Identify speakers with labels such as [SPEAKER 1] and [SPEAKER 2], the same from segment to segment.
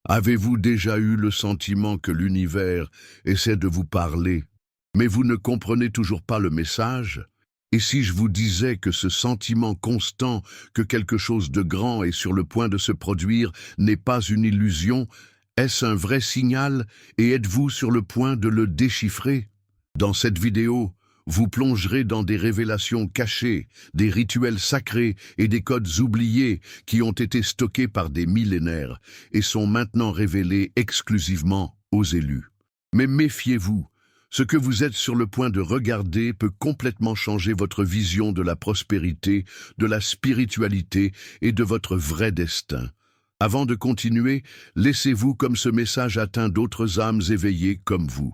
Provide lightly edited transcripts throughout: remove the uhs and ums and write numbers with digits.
[SPEAKER 1] Avez-vous déjà eu le sentiment que l'univers essaie de vous parler, mais vous ne comprenez toujours pas le message? Et si je vous disais que ce sentiment constant que quelque chose de grand est sur le point de se produire n'est pas une illusion, est-ce un vrai signal et êtes-vous sur le point de le déchiffrer? Dans cette vidéo, vous plongerez dans des révélations cachées, des rituels sacrés et des codes oubliés qui ont été stockés par des millénaires et sont maintenant révélés exclusivement aux élus. Mais méfiez-vous, ce que vous êtes sur le point de regarder peut complètement changer votre vision de la prospérité, de la spiritualité et de votre vrai destin. Avant de continuer, laissez-vous comme ce message atteint d'autres âmes éveillées comme vous.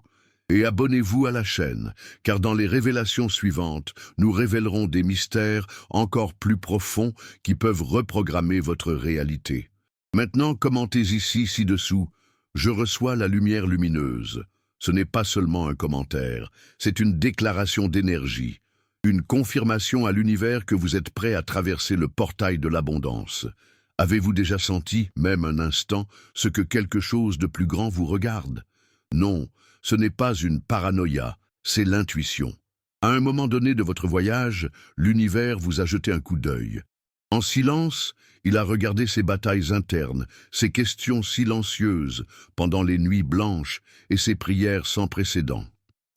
[SPEAKER 1] Et abonnez-vous à la chaîne, car dans les révélations suivantes, nous révélerons des mystères encore plus profonds qui peuvent reprogrammer votre réalité. Maintenant, commentez ici, ci-dessous. Je reçois la lumière lumineuse. Ce n'est pas seulement un commentaire, c'est une déclaration d'énergie, une confirmation à l'univers que vous êtes prêt à traverser le portail de l'abondance. Avez-vous déjà senti, même un instant, ce que quelque chose de plus grand vous regarde? Non, ce n'est pas une paranoïa, c'est l'intuition. À un moment donné de votre voyage, l'univers vous a jeté un coup d'œil. En silence, il a regardé ses batailles internes, ses questions silencieuses pendant les nuits blanches et ses prières sans précédent.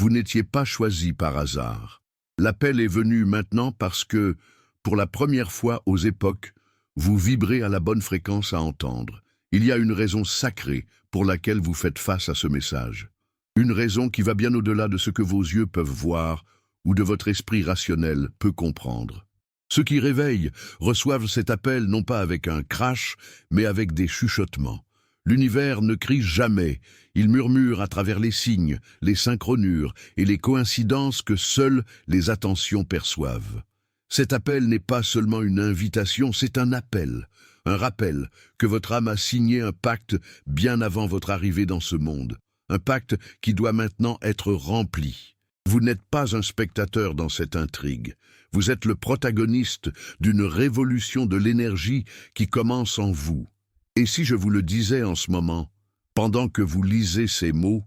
[SPEAKER 1] Vous n'étiez pas choisi par hasard. L'appel est venu maintenant parce que, pour la première fois aux époques, vous vibrez à la bonne fréquence à entendre. Il y a une raison sacrée pour laquelle vous faites face à ce message. Une raison qui va bien au-delà de ce que vos yeux peuvent voir ou de votre esprit rationnel peut comprendre. Ceux qui réveillent reçoivent cet appel non pas avec un crash, mais avec des chuchotements. L'univers ne crie jamais, il murmure à travers les signes, les synchronures et les coïncidences que seules les attentions perçoivent. Cet appel n'est pas seulement une invitation, c'est un appel, un rappel que votre âme a signé un pacte bien avant votre arrivée dans ce monde. Un pacte qui doit maintenant être rempli. Vous n'êtes pas un spectateur dans cette intrigue. Vous êtes le protagoniste d'une révolution de l'énergie qui commence en vous. Et si je vous le disais en ce moment, pendant que vous lisez ces mots,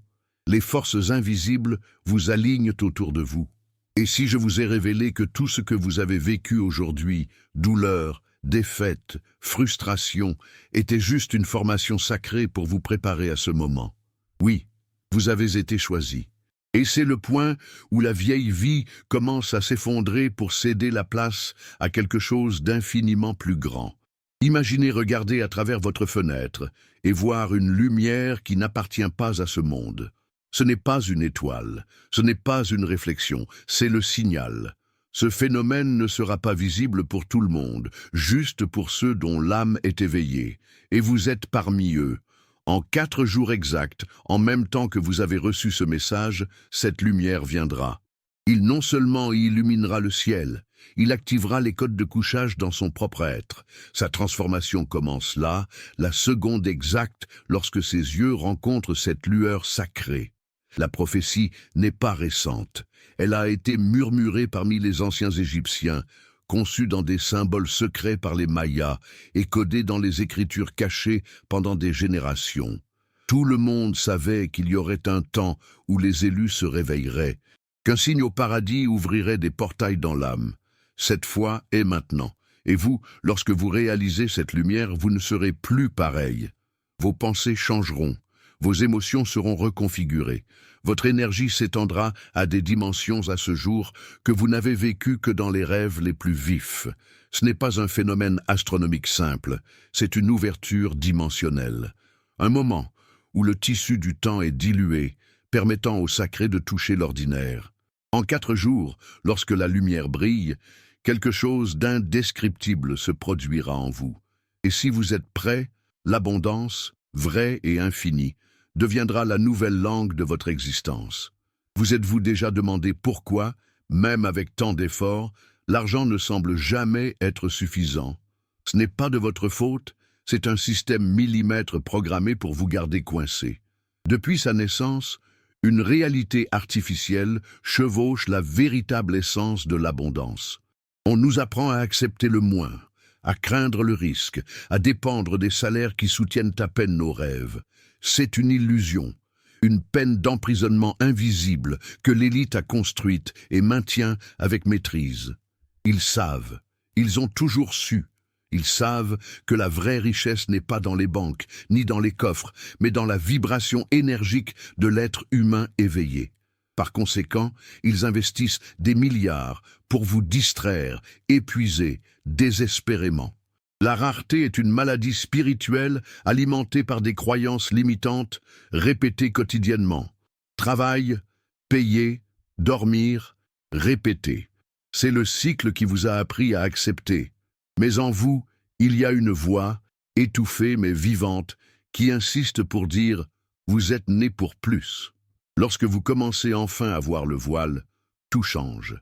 [SPEAKER 1] les forces invisibles vous alignent autour de vous. Et si je vous ai révélé que tout ce que vous avez vécu aujourd'hui, douleur, défaite, frustration, était juste une formation sacrée pour vous préparer à ce moment. Oui, vous avez été choisi. Et c'est le point où la vieille vie commence à s'effondrer pour céder la place à quelque chose d'infiniment plus grand. Imaginez regarder à travers votre fenêtre et voir une lumière qui n'appartient pas à ce monde. Ce n'est pas une étoile, ce n'est pas une réflexion, c'est le signal. Ce phénomène ne sera pas visible pour tout le monde, juste pour ceux dont l'âme est éveillée, et vous êtes parmi eux. En 4 jours exacts, en même temps que vous avez reçu ce message, cette lumière viendra. Il non seulement illuminera le ciel, il activera les codes de couchage dans son propre être. Sa transformation commence là, la seconde exacte, lorsque ses yeux rencontrent cette lueur sacrée. La prophétie n'est pas récente. Elle a été murmurée parmi les anciens Égyptiens, conçue dans des symboles secrets par les Mayas et codée dans les écritures cachées pendant des générations. Tout le monde savait qu'il y aurait un temps où les élus se réveilleraient, qu'un signe au paradis ouvrirait des portails dans l'âme. Cette fois est maintenant. Et vous, lorsque vous réalisez cette lumière, vous ne serez plus pareil. Vos pensées changeront. Vos émotions seront reconfigurées. Votre énergie s'étendra à des dimensions à ce jour que vous n'avez vécues que dans les rêves les plus vifs. Ce n'est pas un phénomène astronomique simple, c'est une ouverture dimensionnelle. Un moment où le tissu du temps est dilué, permettant au sacré de toucher l'ordinaire. En 4 jours, lorsque la lumière brille, quelque chose d'indescriptible se produira en vous. Et si vous êtes prêt, l'abondance, vraie et infinie, deviendra la nouvelle langue de votre existence. Vous êtes-vous déjà demandé pourquoi, même avec tant d'efforts, l'argent ne semble jamais être suffisant? Ce n'est pas de votre faute, c'est un système millimètre programmé pour vous garder coincé. Depuis sa naissance, une réalité artificielle chevauche la véritable essence de l'abondance. On nous apprend à accepter le moins, à craindre le risque, à dépendre des salaires qui soutiennent à peine nos rêves. C'est une illusion, une peine d'emprisonnement invisible que l'élite a construite et maintient avec maîtrise. Ils savent, ils ont toujours su. Ils savent que la vraie richesse n'est pas dans les banques, ni dans les coffres, mais dans la vibration énergique de l'être humain éveillé. Par conséquent, ils investissent des milliards pour vous distraire, épuiser, désespérément. La rareté est une maladie spirituelle alimentée par des croyances limitantes, répétées quotidiennement. Travail, payer, dormir, répéter. C'est le cycle qui vous a appris à accepter. Mais en vous, il y a une voix, étouffée mais vivante, qui insiste pour dire « vous êtes né pour plus ». Lorsque vous commencez enfin à voir le voile, tout change.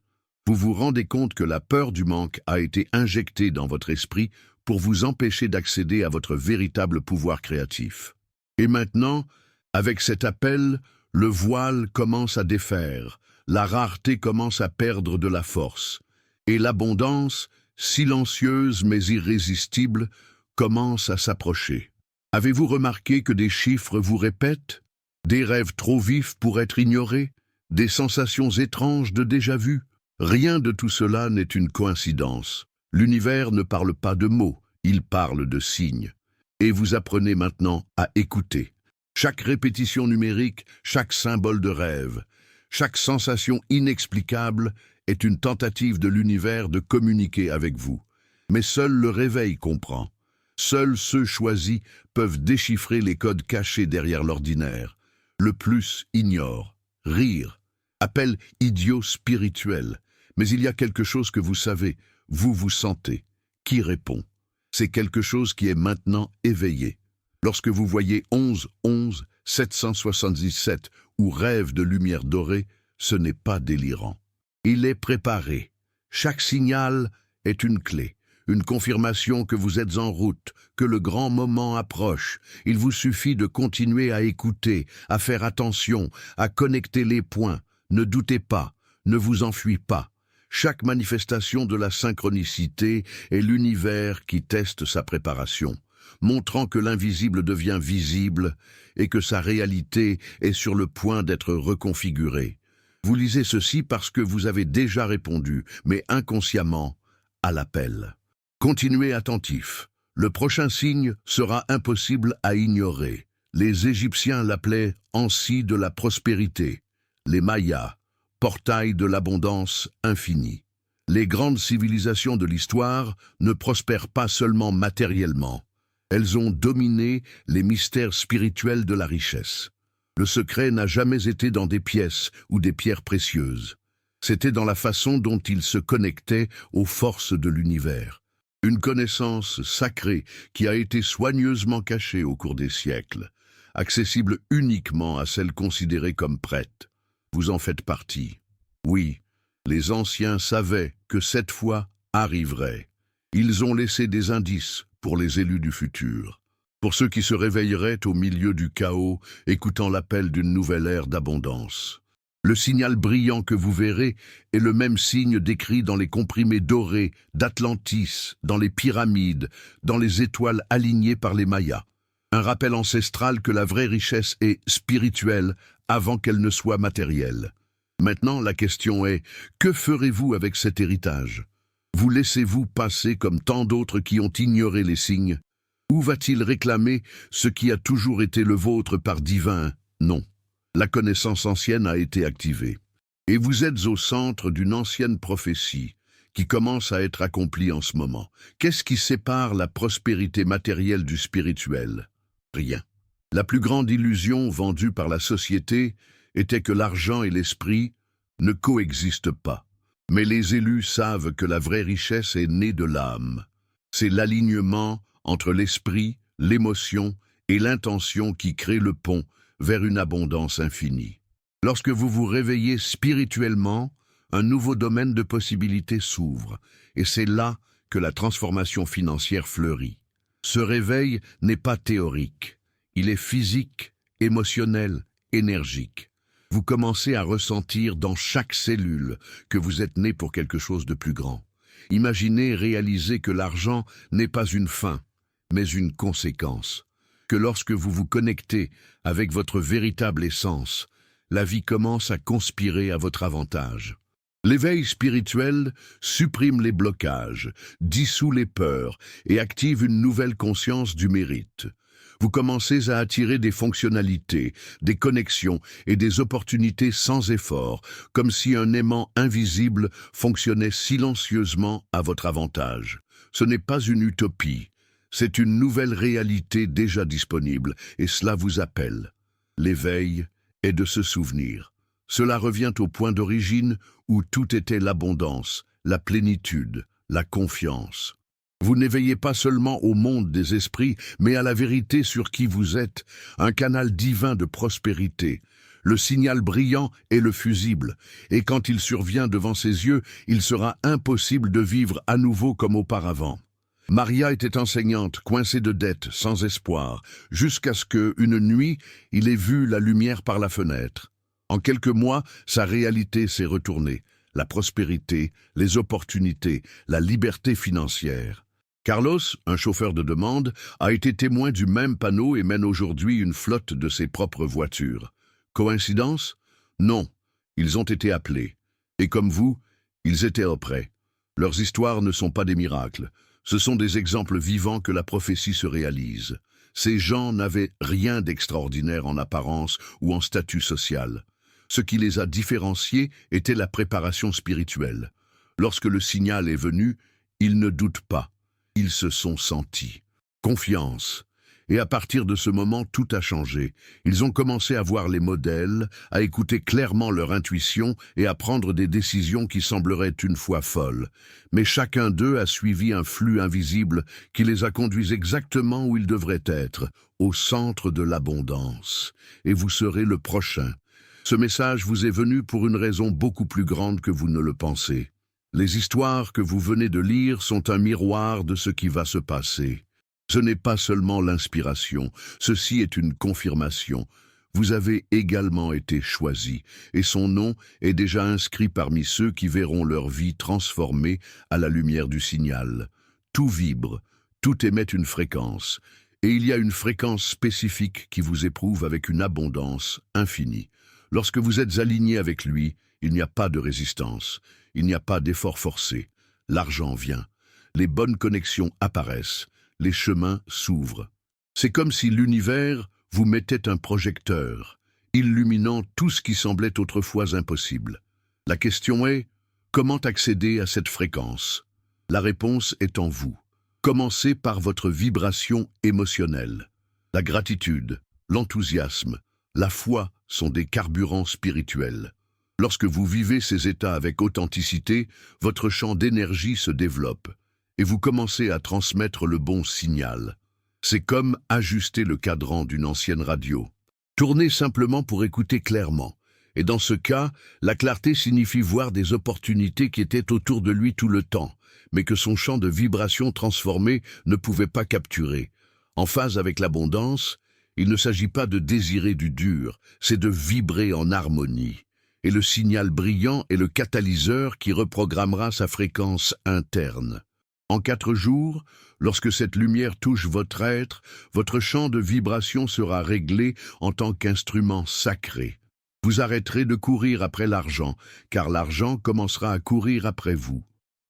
[SPEAKER 1] Vous vous rendez compte que la peur du manque a été injectée dans votre esprit pour vous empêcher d'accéder à votre véritable pouvoir créatif. Et maintenant, avec cet appel, le voile commence à défaire, la rareté commence à perdre de la force, et l'abondance, silencieuse mais irrésistible, commence à s'approcher. Avez-vous remarqué que des chiffres vous répètent? Des rêves trop vifs pour être ignorés? Des sensations étranges de déjà-vu? Rien de tout cela n'est une coïncidence. L'univers ne parle pas de mots, il parle de signes. Et vous apprenez maintenant à écouter. Chaque répétition numérique, chaque symbole de rêve, chaque sensation inexplicable est une tentative de l'univers de communiquer avec vous. Mais seul le réveil comprend. Seuls ceux choisis peuvent déchiffrer les codes cachés derrière l'ordinaire. Le plus ignore. Rire. Appel idiot spirituel. Mais il y a quelque chose que vous savez, vous sentez. Qui répond? C'est quelque chose qui est maintenant éveillé. Lorsque vous voyez 11 11 777 ou rêve de lumière dorée, ce n'est pas délirant. Il est préparé. Chaque signal est une clé, une confirmation que vous êtes en route, que le grand moment approche. Il vous suffit de continuer à écouter, à faire attention, à connecter les points. Ne doutez pas, ne vous enfuis pas. Chaque manifestation de la synchronicité est l'univers qui teste sa préparation, montrant que l'invisible devient visible et que sa réalité est sur le point d'être reconfigurée. Vous lisez ceci parce que vous avez déjà répondu, mais inconsciemment, à l'appel. Continuez attentif. Le prochain signe sera impossible à ignorer. Les Égyptiens l'appelaient Ansi de la prospérité. Les Mayas, portail de l'abondance infinie. Les grandes civilisations de l'histoire ne prospèrent pas seulement matériellement. Elles ont dominé les mystères spirituels de la richesse. Le secret n'a jamais été dans des pièces ou des pierres précieuses. C'était dans la façon dont ils se connectaient aux forces de l'univers. Une connaissance sacrée qui a été soigneusement cachée au cours des siècles, accessible uniquement à celles considérées comme prêtes. Vous en faites partie. Oui, les anciens savaient que cette fois arriverait. Ils ont laissé des indices pour les élus du futur, pour ceux qui se réveilleraient au milieu du chaos, écoutant l'appel d'une nouvelle ère d'abondance. Le signal brillant que vous verrez est le même signe décrit dans les comprimés dorés d'Atlantis, dans les pyramides, dans les étoiles alignées par les Mayas. Un rappel ancestral que la vraie richesse est spirituelle avant qu'elle ne soit matérielle. Maintenant, la question est, que ferez-vous avec cet héritage? Vous laissez-vous passer comme tant d'autres qui ont ignoré les signes? Ou va-t-il réclamer ce qui a toujours été le vôtre par divin? Non. La connaissance ancienne a été activée. Et vous êtes au centre d'une ancienne prophétie qui commence à être accomplie en ce moment. Qu'est-ce qui sépare la prospérité matérielle du spirituel? Rien. La plus grande illusion vendue par la société était que l'argent et l'esprit ne coexistent pas. Mais les élus savent que la vraie richesse est née de l'âme. C'est l'alignement entre l'esprit, l'émotion et l'intention qui crée le pont vers une abondance infinie. Lorsque vous vous réveillez spirituellement, un nouveau domaine de possibilités s'ouvre, et c'est là que la transformation financière fleurit. Ce réveil n'est pas théorique, il est physique, émotionnel, énergique. Vous commencez à ressentir dans chaque cellule que vous êtes né pour quelque chose de plus grand. Imaginez réaliser que l'argent n'est pas une fin, mais une conséquence. Que lorsque vous vous connectez avec votre véritable essence, la vie commence à conspirer à votre avantage. L'éveil spirituel supprime les blocages, dissout les peurs et active une nouvelle conscience du mérite. Vous commencez à attirer des fonctionnalités, des connexions et des opportunités sans effort, comme si un aimant invisible fonctionnait silencieusement à votre avantage. Ce n'est pas une utopie, c'est une nouvelle réalité déjà disponible, et cela vous appelle. L'éveil est de se souvenir. Cela revient au point d'origine où tout était l'abondance, la plénitude, la confiance. Vous n'éveillez pas seulement au monde des esprits, mais à la vérité sur qui vous êtes, un canal divin de prospérité. Le signal brillant est le fusible, et quand il survient devant ses yeux, il sera impossible de vivre à nouveau comme auparavant. Maria était enseignante, coincée de dettes, sans espoir, jusqu'à ce que, une nuit, il ait vu la lumière par la fenêtre. En quelques mois, sa réalité s'est retournée. La prospérité, les opportunités, la liberté financière. Carlos, un chauffeur de demande, a été témoin du même panneau et mène aujourd'hui une flotte de ses propres voitures. Coïncidence? Non, ils ont été appelés. Et comme vous, ils étaient auprès. Leurs histoires ne sont pas des miracles. Ce sont des exemples vivants que la prophétie se réalise. Ces gens n'avaient rien d'extraordinaire en apparence ou en statut social. Ce qui les a différenciés était la préparation spirituelle. Lorsque le signal est venu, ils ne doutent pas. Ils se sont sentis. Confiance. Et à partir de ce moment, tout a changé. Ils ont commencé à voir les modèles, à écouter clairement leur intuition et à prendre des décisions qui sembleraient une fois folles. Mais chacun d'eux a suivi un flux invisible qui les a conduits exactement où ils devraient être, au centre de l'abondance. Et vous serez le prochain. Ce message vous est venu pour une raison beaucoup plus grande que vous ne le pensez. Les histoires que vous venez de lire sont un miroir de ce qui va se passer. Ce n'est pas seulement l'inspiration, ceci est une confirmation. Vous avez également été choisi, et son nom est déjà inscrit parmi ceux qui verront leur vie transformée à la lumière du signal. Tout vibre, tout émet une fréquence, et il y a une fréquence spécifique qui vous éprouve avec une abondance infinie. Lorsque vous êtes aligné avec lui, il n'y a pas de résistance, il n'y a pas d'effort forcé. L'argent vient, les bonnes connexions apparaissent, les chemins s'ouvrent. C'est comme si l'univers vous mettait un projecteur, illuminant tout ce qui semblait autrefois impossible. La question est, comment accéder à cette fréquence? La réponse est en vous. Commencez par votre vibration émotionnelle. La gratitude, l'enthousiasme, la foi sont des carburants spirituels. Lorsque vous vivez ces états avec authenticité, votre champ d'énergie se développe et vous commencez à transmettre le bon signal. C'est comme ajuster le cadran d'une ancienne radio. Tournez simplement pour écouter clairement. Et dans ce cas, la clarté signifie voir des opportunités qui étaient autour de lui tout le temps, mais que son champ de vibration transformé ne pouvait pas capturer. En phase avec l'abondance, il ne s'agit pas de désirer du dur, c'est de vibrer en harmonie. Et le signal brillant est le catalyseur qui reprogrammera sa fréquence interne. En 4 jours, lorsque cette lumière touche votre être, votre champ de vibration sera réglé en tant qu'instrument sacré. Vous arrêterez de courir après l'argent, car l'argent commencera à courir après vous.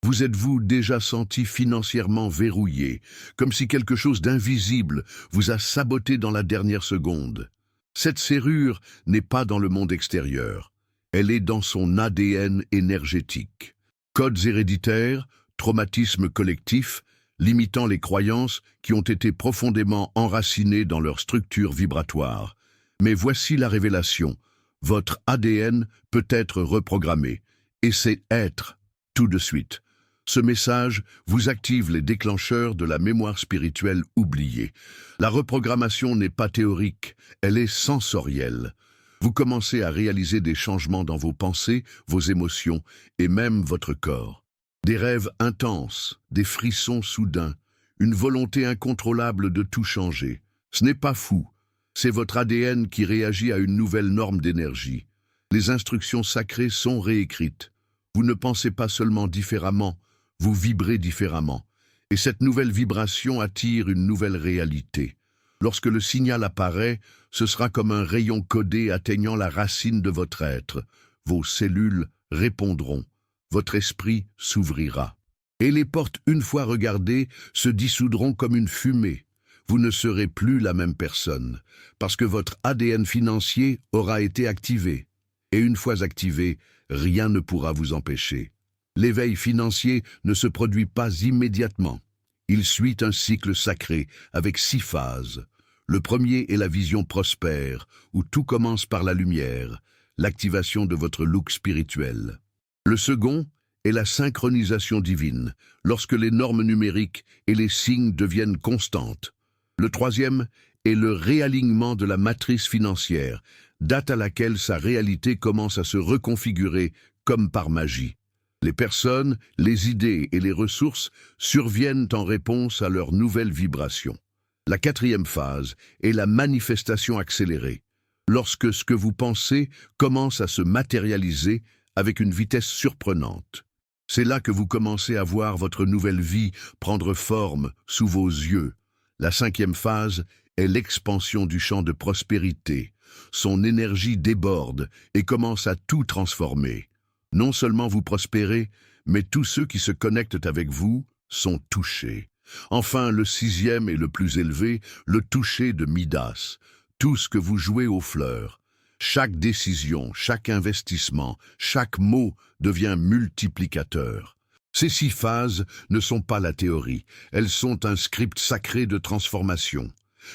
[SPEAKER 1] Vous êtes-vous déjà senti financièrement verrouillé, comme si quelque chose d'invisible vous a saboté dans la dernière seconde? Cette serrure n'est pas dans le monde extérieur. Elle est dans son ADN énergétique. Codes héréditaires, traumatismes collectifs, limitant les croyances qui ont été profondément enracinées dans leur structure vibratoire. Mais voici la révélation. Votre ADN peut être reprogrammé, et c'est être, tout de suite. Ce message vous active les déclencheurs de la mémoire spirituelle oubliée. La reprogrammation n'est pas théorique, elle est sensorielle. Vous commencez à réaliser des changements dans vos pensées, vos émotions et même votre corps. Des rêves intenses, des frissons soudains, une volonté incontrôlable de tout changer. Ce n'est pas fou, c'est votre ADN qui réagit à une nouvelle norme d'énergie. Les instructions sacrées sont réécrites. Vous ne pensez pas seulement différemment, vous vibrez différemment. Et cette nouvelle vibration attire une nouvelle réalité. Lorsque le signal apparaît, ce sera comme un rayon codé atteignant la racine de votre être. Vos cellules répondront. Votre esprit s'ouvrira. Et les portes, une fois regardées, se dissoudront comme une fumée. Vous ne serez plus la même personne, parce que votre ADN financier aura été activé. Et une fois activé, rien ne pourra vous empêcher. L'éveil financier ne se produit pas immédiatement. Il suit un cycle sacré avec 6 phases. Le premier est la vision prospère, où tout commence par la lumière, l'activation de votre look spirituel. Le second est la synchronisation divine, lorsque les normes numériques et les signes deviennent constantes. Le troisième est le réalignement de la matrice financière, date à laquelle sa réalité commence à se reconfigurer comme par magie. Les personnes, les idées et les ressources surviennent en réponse à leur nouvelle vibration. La quatrième phase est la manifestation accélérée, lorsque ce que vous pensez commence à se matérialiser avec une vitesse surprenante. C'est là que vous commencez à voir votre nouvelle vie prendre forme sous vos yeux. La cinquième phase est l'expansion du champ de prospérité. Son énergie déborde et commence à tout transformer. Non seulement vous prospérez, mais tous ceux qui se connectent avec vous sont touchés. Enfin, le sixième et le plus élevé, le toucher de Midas. Tout ce que vous jouez aux fleurs. Chaque décision, chaque investissement, chaque mot devient multiplicateur. Ces 6 phases ne sont pas la théorie, elles sont un script sacré de transformation.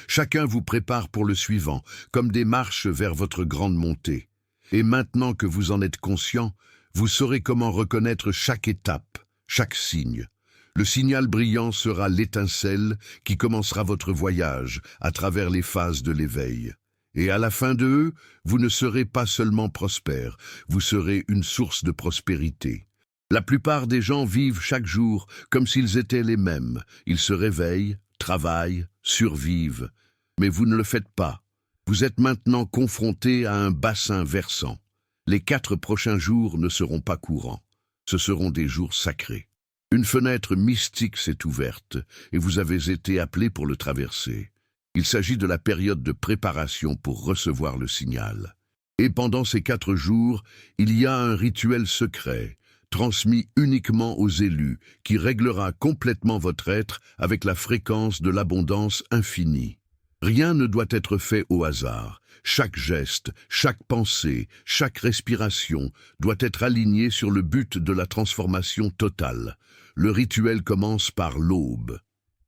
[SPEAKER 1] Chacun vous prépare pour le suivant, comme des marches vers votre grande montée. Et maintenant que vous en êtes conscient, vous saurez comment reconnaître chaque étape, chaque signe. Le signal brillant sera l'étincelle qui commencera votre voyage à travers les phases de l'éveil. Et à la fin de eux, vous ne serez pas seulement prospère, vous serez une source de prospérité. La plupart des gens vivent chaque jour comme s'ils étaient les mêmes. Ils se réveillent, travaillent, survivent. Mais vous ne le faites pas. Vous êtes maintenant confronté à un bassin versant. Les 4 prochains jours ne seront pas courants. Ce seront des jours sacrés. Une fenêtre mystique s'est ouverte et vous avez été appelé pour le traverser. Il s'agit de la période de préparation pour recevoir le signal. Et pendant ces 4 jours, il y a un rituel secret, transmis uniquement aux élus, qui réglera complètement votre être avec la fréquence de l'abondance infinie. Rien ne doit être fait au hasard. Chaque geste, chaque pensée, chaque respiration doit être aligné sur le but de la transformation totale. Le rituel commence par l'aube.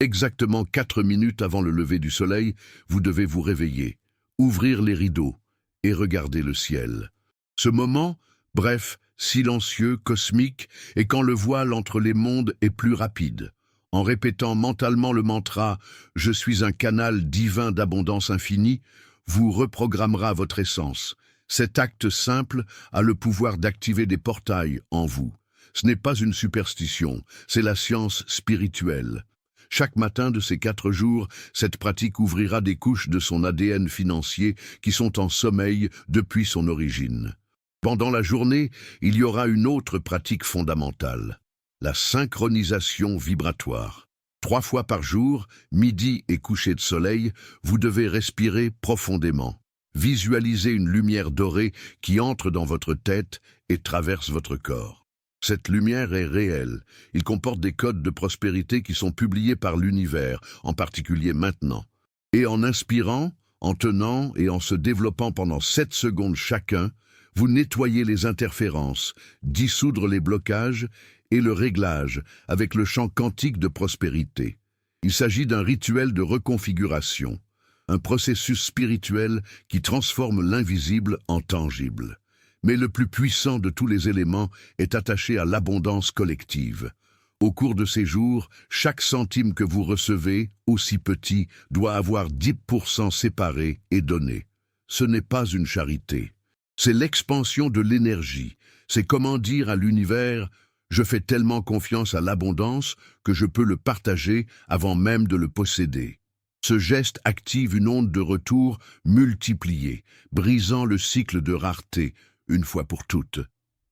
[SPEAKER 1] Exactement 4 minutes avant le lever du soleil, vous devez vous réveiller, ouvrir les rideaux et regarder le ciel. Ce moment, bref, silencieux, cosmique, est quand le voile entre les mondes est plus rapide. En répétant mentalement le mantra « Je suis un canal divin d'abondance infinie », vous reprogrammera votre essence. Cet acte simple a le pouvoir d'activer des portails en vous. Ce n'est pas une superstition, c'est la science spirituelle. Chaque matin de ces 4 jours, cette pratique ouvrira des couches de son ADN financier qui sont en sommeil depuis son origine. Pendant la journée, il y aura une autre pratique fondamentale, la synchronisation vibratoire. 3 fois par jour, midi et coucher de soleil, vous devez respirer profondément. Visualisez une lumière dorée qui entre dans votre tête et traverse votre corps. Cette lumière est réelle. Il comporte des codes de prospérité qui sont publiés par l'univers, en particulier maintenant. Et en inspirant, en tenant et en se développant pendant 7 secondes chacun, vous nettoyez les interférences, dissoudre les blocages et le réglage avec le champ quantique de prospérité. Il s'agit d'un rituel de reconfiguration, un processus spirituel qui transforme l'invisible en tangible. Mais le plus puissant de tous les éléments est attaché à l'abondance collective. Au cours de ces jours, chaque centime que vous recevez, aussi petit, doit avoir 10% séparé et donné. Ce n'est pas une charité. C'est l'expansion de l'énergie. C'est comment dire à l'univers « Je fais tellement confiance à l'abondance que je peux le partager avant même de le posséder ». Ce geste active une onde de retour multipliée, brisant le cycle de rareté, une fois pour toutes.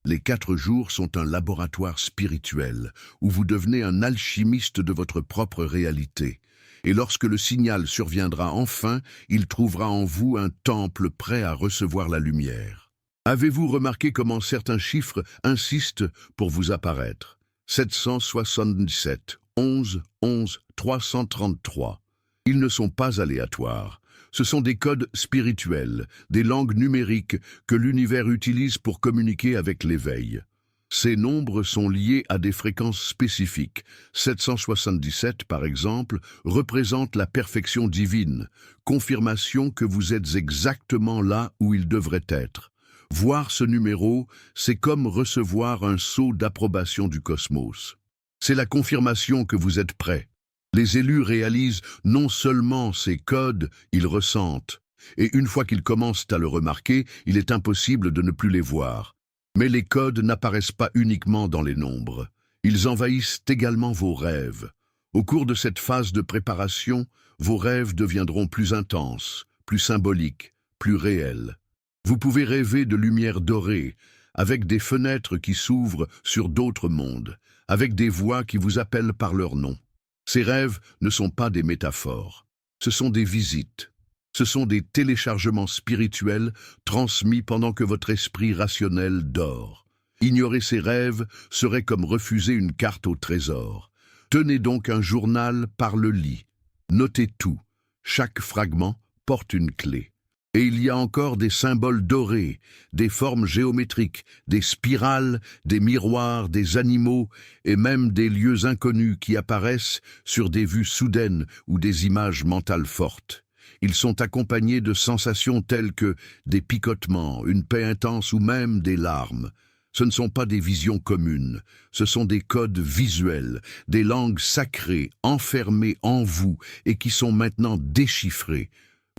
[SPEAKER 1] Les 4 jours sont un laboratoire spirituel où vous devenez un alchimiste de votre propre réalité. Et lorsque le signal surviendra enfin, il trouvera en vous un temple prêt à recevoir la lumière. Avez-vous remarqué comment certains chiffres insistent pour vous apparaître? 777, 11, 11, 333. Ils ne sont pas aléatoires. Ce sont des codes spirituels, des langues numériques que l'univers utilise pour communiquer avec l'éveil. Ces nombres sont liés à des fréquences spécifiques. 777, par exemple, représente la perfection divine, confirmation que vous êtes exactement là où il devrait être. Voir ce numéro, c'est comme recevoir un sceau d'approbation du cosmos. C'est la confirmation que vous êtes prêt. Les élus réalisent non seulement ces codes, ils ressentent. Et une fois qu'ils commencent à le remarquer, il est impossible de ne plus les voir. Mais les codes n'apparaissent pas uniquement dans les nombres. Ils envahissent également vos rêves. Au cours de cette phase de préparation, vos rêves deviendront plus intenses, plus symboliques, plus réels. Vous pouvez rêver de lumière dorée, avec des fenêtres qui s'ouvrent sur d'autres mondes, avec des voix qui vous appellent par leur nom. Ces rêves ne sont pas des métaphores, ce sont des visites. Ce sont des téléchargements spirituels transmis pendant que votre esprit rationnel dort. Ignorer ces rêves serait comme refuser une carte au trésor. Tenez donc un journal par le lit. Notez tout. Chaque fragment porte une clé. Et il y a encore des symboles dorés, des formes géométriques, des spirales, des miroirs, des animaux et même des lieux inconnus qui apparaissent sur des vues soudaines ou des images mentales fortes. Ils sont accompagnés de sensations telles que des picotements, une paix intense ou même des larmes. Ce ne sont pas des visions communes, ce sont des codes visuels, des langues sacrées enfermées en vous et qui sont maintenant déchiffrées.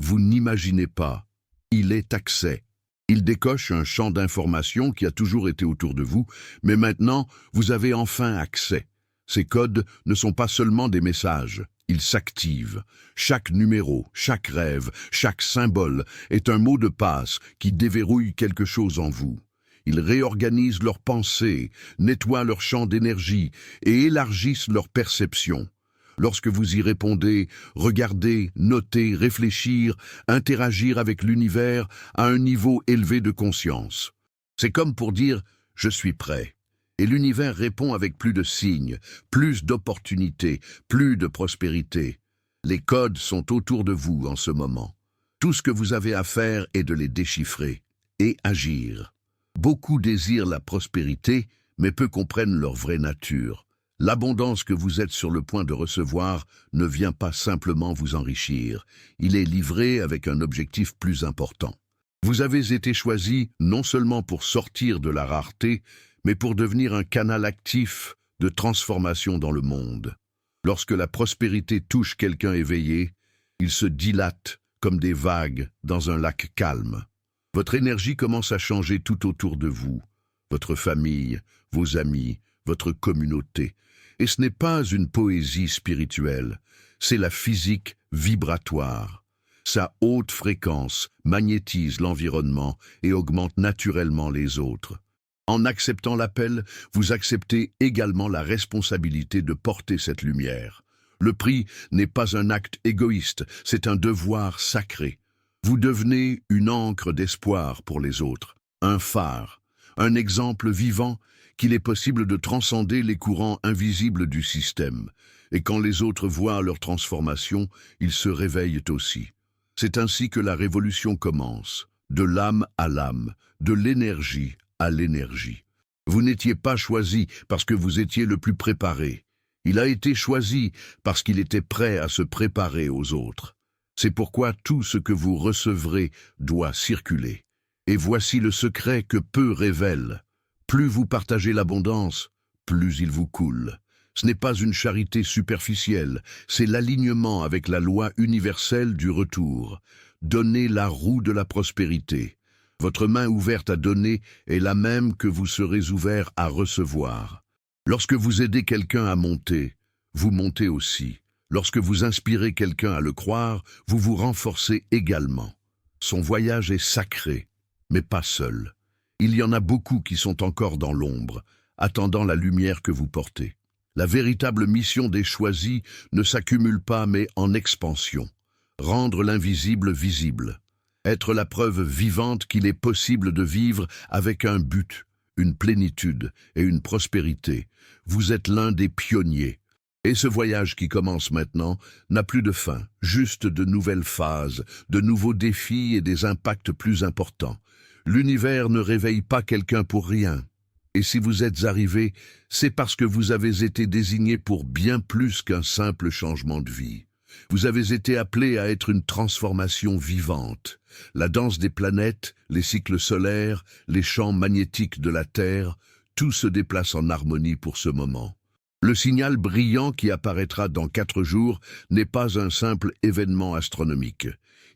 [SPEAKER 1] Vous n'imaginez pas, il est accès. Il décoche un champ d'information qui a toujours été autour de vous, mais maintenant vous avez enfin accès. Ces codes ne sont pas seulement des messages, ils s'activent. Chaque numéro, chaque rêve, chaque symbole est un mot de passe qui déverrouille quelque chose en vous. Ils réorganisent leurs pensées, nettoient leur champ d'énergie et élargissent leur perception. Lorsque vous y répondez, regardez, notez, réfléchir, interagir avec l'univers à un niveau élevé de conscience. C'est comme pour dire « je suis prêt ». Et l'univers répond avec plus de signes, plus d'opportunités, plus de prospérité. Les codes sont autour de vous en ce moment. Tout ce que vous avez à faire est de les déchiffrer et agir. Beaucoup désirent la prospérité, mais peu comprennent leur vraie nature. L'abondance que vous êtes sur le point de recevoir ne vient pas simplement vous enrichir. Il est livré avec un objectif plus important. Vous avez été choisi non seulement pour sortir de la rareté, mais pour devenir un canal actif de transformation dans le monde. Lorsque la prospérité touche quelqu'un éveillé, il se dilate comme des vagues dans un lac calme. Votre énergie commence à changer tout autour de vous, votre famille, vos amis, votre communauté. Et ce n'est pas une poésie spirituelle, c'est la physique vibratoire. Sa haute fréquence magnétise l'environnement et augmente naturellement les autres. En acceptant l'appel, vous acceptez également la responsabilité de porter cette lumière. Le prix n'est pas un acte égoïste, c'est un devoir sacré. Vous devenez une encre d'espoir pour les autres, un phare, un exemple vivant qu'il est possible de transcender les courants invisibles du système. Et quand les autres voient leur transformation, ils se réveillent aussi. C'est ainsi que la révolution commence, de l'âme à l'âme, de l'énergie à l'énergie. Vous n'étiez pas choisi parce que vous étiez le plus préparé. Il a été choisi parce qu'il était prêt à se préparer aux autres. C'est pourquoi tout ce que vous recevrez doit circuler. Et voici le secret que peu révèlent. Plus vous partagez l'abondance, plus il vous coule. Ce n'est pas une charité superficielle, c'est l'alignement avec la loi universelle du retour. Donnez la roue de la prospérité. Votre main ouverte à donner est la même que vous serez ouvert à recevoir. Lorsque vous aidez quelqu'un à monter, vous montez aussi. Lorsque vous inspirez quelqu'un à le croire, vous vous renforcez également. Son voyage est sacré, mais pas seul. Il y en a beaucoup qui sont encore dans l'ombre, attendant la lumière que vous portez. La véritable mission des choisis ne s'accumule pas mais en expansion. Rendre l'invisible visible. Être la preuve vivante qu'il est possible de vivre avec un but, une plénitude et une prospérité. Vous êtes l'un des pionniers. Et ce voyage qui commence maintenant n'a plus de fin, juste de nouvelles phases, de nouveaux défis et des impacts plus importants. L'univers ne réveille pas quelqu'un pour rien. Et si vous êtes arrivé, c'est parce que vous avez été désigné pour bien plus qu'un simple changement de vie. Vous avez été appelé à être une transformation vivante. La danse des planètes, les cycles solaires, les champs magnétiques de la Terre, tout se déplace en harmonie pour ce moment. Le signal brillant qui apparaîtra dans 4 jours n'est pas un simple événement astronomique.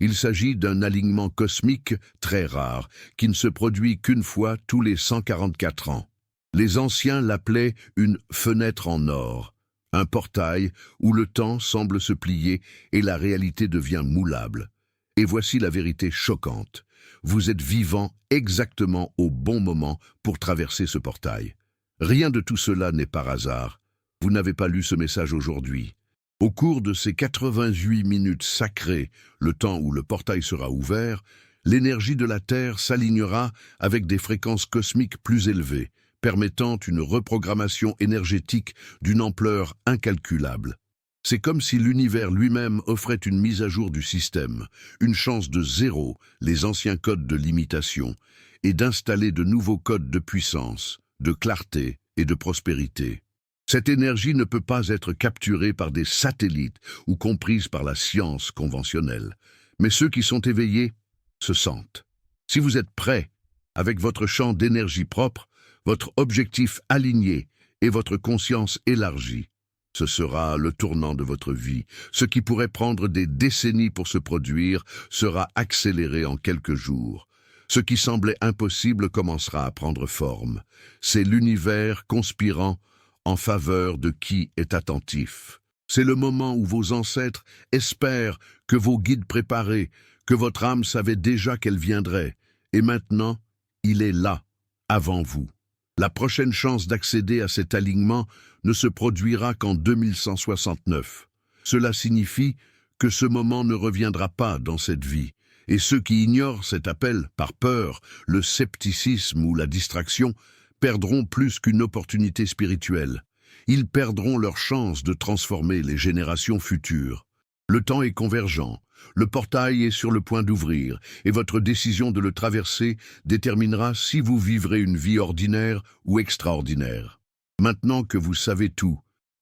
[SPEAKER 1] Il s'agit d'un alignement cosmique très rare, qui ne se produit qu'une fois tous les 144 ans. Les anciens l'appelaient une fenêtre en or, un portail où le temps semble se plier et la réalité devient moulable. Et voici la vérité choquante. Vous êtes vivant exactement au bon moment pour traverser ce portail. Rien de tout cela n'est par hasard. Vous n'avez pas lu ce message aujourd'hui. Au cours de ces 88 minutes sacrées, le temps où le portail sera ouvert, l'énergie de la Terre s'alignera avec des fréquences cosmiques plus élevées, permettant une reprogrammation énergétique d'une ampleur incalculable. C'est comme si l'univers lui-même offrait une mise à jour du système, une chance de zéro les anciens codes de limitation et d'installer de nouveaux codes de puissance, de clarté et de prospérité. Cette énergie ne peut pas être capturée par des satellites ou comprise par la science conventionnelle, mais ceux qui sont éveillés se sentent. Si vous êtes prêts, avec votre champ d'énergie propre, votre objectif aligné et votre conscience élargie, ce sera le tournant de votre vie. Ce qui pourrait prendre des décennies pour se produire sera accéléré en quelques jours. Ce qui semblait impossible commencera à prendre forme. C'est l'univers conspirant en faveur de qui est attentif. C'est le moment où vos ancêtres espèrent que vos guides préparés, que votre âme savait déjà qu'elle viendrait. Et maintenant, il est là, avant vous. La prochaine chance d'accéder à cet alignement ne se produira qu'en 2169. Cela signifie que ce moment ne reviendra pas dans cette vie. Et ceux qui ignorent cet appel par peur, le scepticisme ou la distraction, perdront plus qu'une opportunité spirituelle. Ils perdront leur chance de transformer les générations futures. Le temps est convergent, le portail est sur le point d'ouvrir, et votre décision de le traverser déterminera si vous vivrez une vie ordinaire ou extraordinaire. Maintenant que vous savez tout,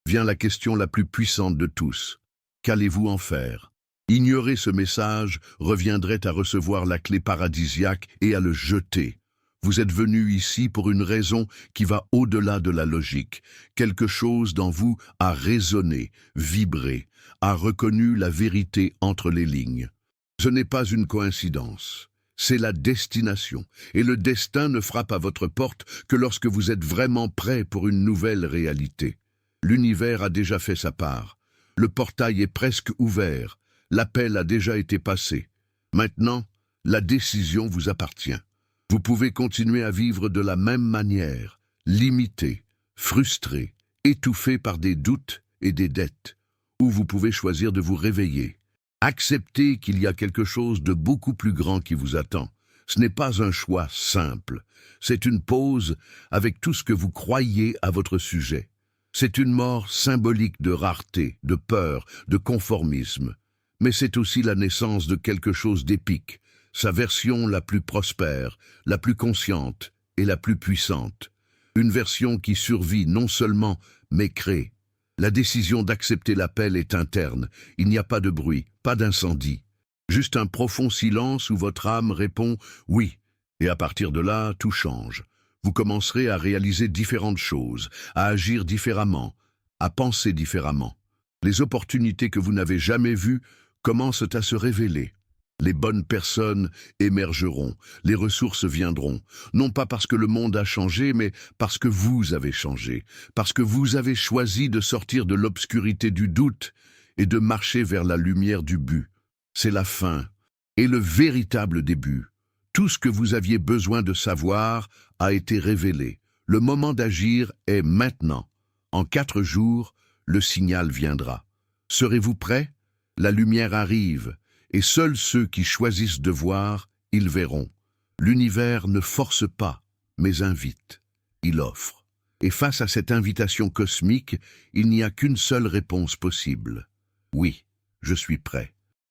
[SPEAKER 1] vient la question la plus puissante de tous. Qu'allez-vous en faire? Ignorer ce message reviendrait à recevoir la clé paradisiaque et à le jeter. Vous êtes venu ici pour une raison qui va au-delà de la logique. Quelque chose dans vous a résonné, vibré, a reconnu la vérité entre les lignes. Ce n'est pas une coïncidence, c'est la destination. Et le destin ne frappe à votre porte que lorsque vous êtes vraiment prêt pour une nouvelle réalité. L'univers a déjà fait sa part. Le portail est presque ouvert. L'appel a déjà été passé. Maintenant, la décision vous appartient. Vous pouvez continuer à vivre de la même manière, limité, frustré, étouffé par des doutes et des dettes, ou vous pouvez choisir de vous réveiller. Acceptez qu'il y a quelque chose de beaucoup plus grand qui vous attend. Ce n'est pas un choix simple, c'est une pause avec tout ce que vous croyez à votre sujet. C'est une mort symbolique de rareté, de peur, de conformisme. Mais c'est aussi la naissance de quelque chose d'épique, sa version la plus prospère, la plus consciente et la plus puissante. Une version qui survit non seulement, mais crée. La décision d'accepter l'appel est interne. Il n'y a pas de bruit, pas d'incendie. Juste un profond silence où votre âme répond « oui ». Et à partir de là, tout change. Vous commencerez à réaliser différentes choses, à agir différemment, à penser différemment. Les opportunités que vous n'avez jamais vues commencent à se révéler. Les bonnes personnes émergeront, les ressources viendront, non pas parce que le monde a changé, mais parce que vous avez changé, parce que vous avez choisi de sortir de l'obscurité du doute et de marcher vers la lumière du but. C'est la fin et le véritable début. Tout ce que vous aviez besoin de savoir a été révélé. Le moment d'agir est maintenant. En 4 jours, le signal viendra. Serez-vous prêts? La lumière arrive, et seuls ceux qui choisissent de voir, ils verront. L'univers ne force pas, mais invite. Il offre. Et face à cette invitation cosmique, il n'y a qu'une seule réponse possible. Oui, je suis prêt.